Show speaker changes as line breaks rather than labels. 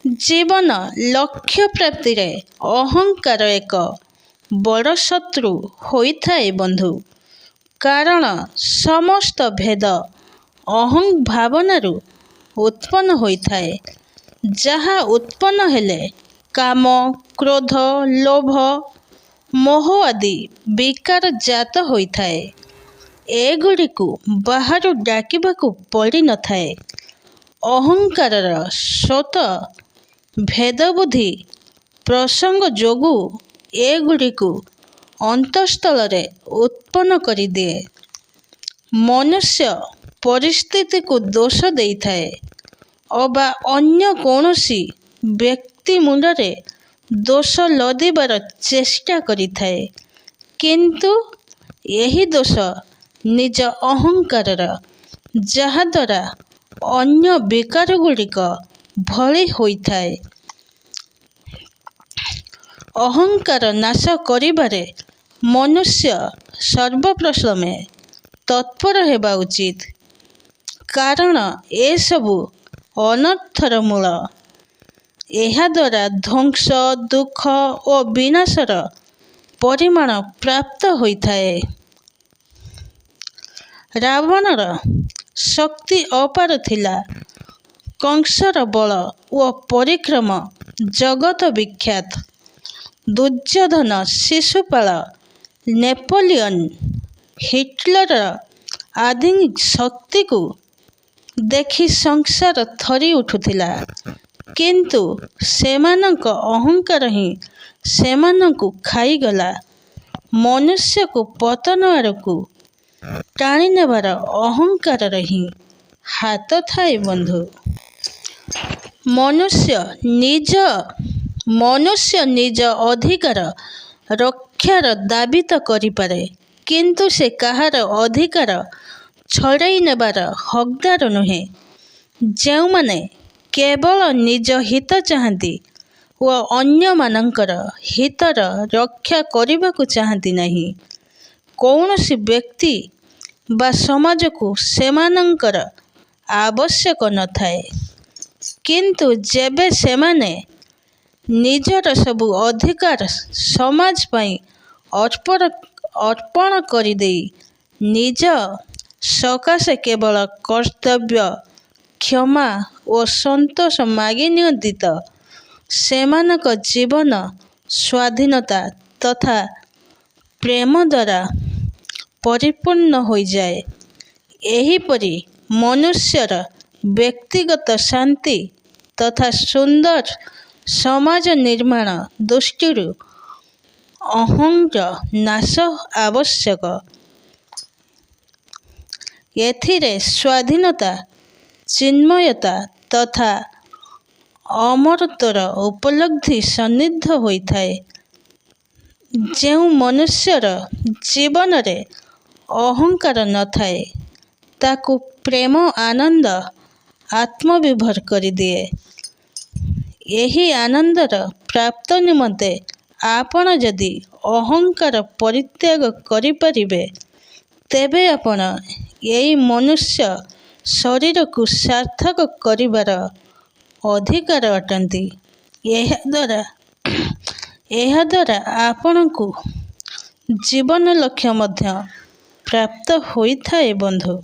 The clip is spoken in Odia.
ଜୀବନ ଲକ୍ଷ୍ୟ ପ୍ରାପ୍ତିରେ ଅହଙ୍କାର ଏକ ବଡ଼ ଶତ୍ରୁ ହୋଇଥାଏ ବନ୍ଧୁ। କାରଣ ସମସ୍ତ ଭେଦ ଅହଂ ଭାବନାରୁ ଉତ୍ପନ୍ନ ହୋଇଥାଏ, ଯାହା ଉତ୍ପନ୍ନ ହେଲେ କାମ, କ୍ରୋଧ, ଲୋଭ, ମୋହ ଆଦି ବିକାର ଜାତ ହୋଇଥାଏ। ଏଗୁଡ଼ିକୁ ବାହାରୁ ଡାକିବାକୁ ପଡ଼ିନଥାଏ। ଅହଙ୍କାରର ସ୍ରୋତ ଭେଦବୁଦ୍ଧି ପ୍ରସଙ୍ଗ ଯୋଗୁଁ ଏଗୁଡ଼ିକୁ ଅନ୍ତଃସ୍ଥଳରେ ଉତ୍ପନ୍ନ କରିଦିଏ। ମନୁଷ୍ୟ ପରିସ୍ଥିତିକୁ ଦୋଷ ଦେଇଥାଏ ଅବା ଅନ୍ୟ କୌଣସି ବ୍ୟକ୍ତି ମୁଣ୍ଡରେ ଦୋଷ ଲଦିବାର ଚେଷ୍ଟା କରିଥାଏ, କିନ୍ତୁ ଏହି ଦୋଷ ନିଜ ଅହଙ୍କାରର, ଯାହାଦ୍ୱାରା ଅନ୍ୟ ବିକାରଗୁଡ଼ିକ ଭଳି ହୋଇଥାଏ। ଅହଙ୍କାର ନାଶ କରିବାରେ ମନୁଷ୍ୟ ସର୍ବପ୍ରଥମେ ତତ୍ପର ହେବା ଉଚିତ, କାରଣ ଏସବୁ ଅନର୍ଥର ମୂଳ। ଏହାଦ୍ୱାରା ଧ୍ୱଂସ, ଦୁଃଖ ଓ ବିନାଶର ପରିମାଣ ପ୍ରାପ୍ତ ହୋଇଥାଏ। ରାବଣର ଶକ୍ତି ଅପାର ଥିଲା, କଂସର ବଳ ଓ ପରାକ୍ରମ ଜଗତ ବିଖ୍ୟାତ। ଦୁର୍ଯ୍ୟୋଧନ, ଶିଶୁପାଳ, ନେପୋଲିଅନ, ହିଟଲର ଆଦି ଶକ୍ତିକୁ ଦେଖି ସଂସାର ଥରି ଉଠୁଥିଲା, କିନ୍ତୁ ସେମାନଙ୍କ ଅହଙ୍କାର ହିଁ ସେମାନଙ୍କୁ ଖାଇଗଲା। ମନୁଷ୍ୟକୁ ପତନ ଆଡ଼କୁ ଟାଣିନେବାର ଅହଙ୍କାରର ହିଁ ହାତ ଥାଏ ବନ୍ଧୁ। ମନୁଷ୍ୟ ନିଜ ଅଧିକାର ରକ୍ଷାର ଦାବୀ ତ କରିପାରେ, କିନ୍ତୁ ସେ କାହାର ଅଧିକାର ଛଡ଼ାଇ ନେବାର ହକଦାର ନୁହେଁ। ଯେଉଁମାନେ କେବଳ ନିଜ ହିତ ଚାହାନ୍ତି ଓ ଅନ୍ୟମାନଙ୍କର ହିତର ରକ୍ଷା କରିବାକୁ ଚାହାନ୍ତି ନାହିଁ, କୌଣସି ବ୍ୟକ୍ତି ବା ସମାଜକୁ ସେମାନଙ୍କର ଆବଶ୍ୟକ ନଥାଏ। କିନ୍ତୁ ଯେବେ ସେମାନେ ନିଜର ସବୁ ଅଧିକାର ସମାଜ ପାଇଁ ଅର୍ପଣ କରିଦେଇ ନିଜ ସକାଶେ କେବଳ କର୍ତ୍ତବ୍ୟ, କ୍ଷମା ଓ ସନ୍ତୋଷ ମାଗି ନିଅନ୍ତି, ତ ସେମାନଙ୍କ ଜୀବନ ସ୍ୱାଧୀନତା ତଥା ପ୍ରେମ ଦ୍ୱାରା ପରିପୂର୍ଣ୍ଣ ହୋଇଯାଏ। ଏହିପରି ମନୁଷ୍ୟର ବ୍ୟକ୍ତିଗତ ଶାନ୍ତି ତଥା ସୁନ୍ଦର ସମାଜ ନିର୍ମାଣ ଦୃଷ୍ଟିରୁ ଅହଂର ନାଶ ଆବଶ୍ୟକ। ଏଥିରେ ସ୍ୱାଧୀନତା, ଚିନ୍ମୟତା ତଥା ଅମରତ୍ୱର ଉପଲବ୍ଧି ସନ୍ନିହିତ ହୋଇଥାଏ। ଯେଉଁ ମନୁଷ୍ୟର ଜୀବନରେ ଅହଙ୍କାର ନଥାଏ, ତାକୁ ପ୍ରେମ ଆନନ୍ଦ ଆତ୍ମବିଭୋର କରିଦିଏ। ଏହି ଆନନ୍ଦର ପ୍ରାପ୍ତ ନିମନ୍ତେ ଆପଣ ଯଦି ଅହଙ୍କାର ପରିତ୍ୟାଗ କରିପାରିବେ, ତେବେ ଆପଣ ଏହି ମନୁଷ୍ୟ ଶରୀରକୁ ସାର୍ଥକ କରିବାର ଅଧିକାରୀ ଅଟନ୍ତି। ଏହାଦ୍ୱାରା ଆପଣଙ୍କୁ ଜୀବନ ଲକ୍ଷ୍ୟ ମଧ୍ୟ ପ୍ରାପ୍ତ ହୋଇଥାଏ ବନ୍ଧୁ।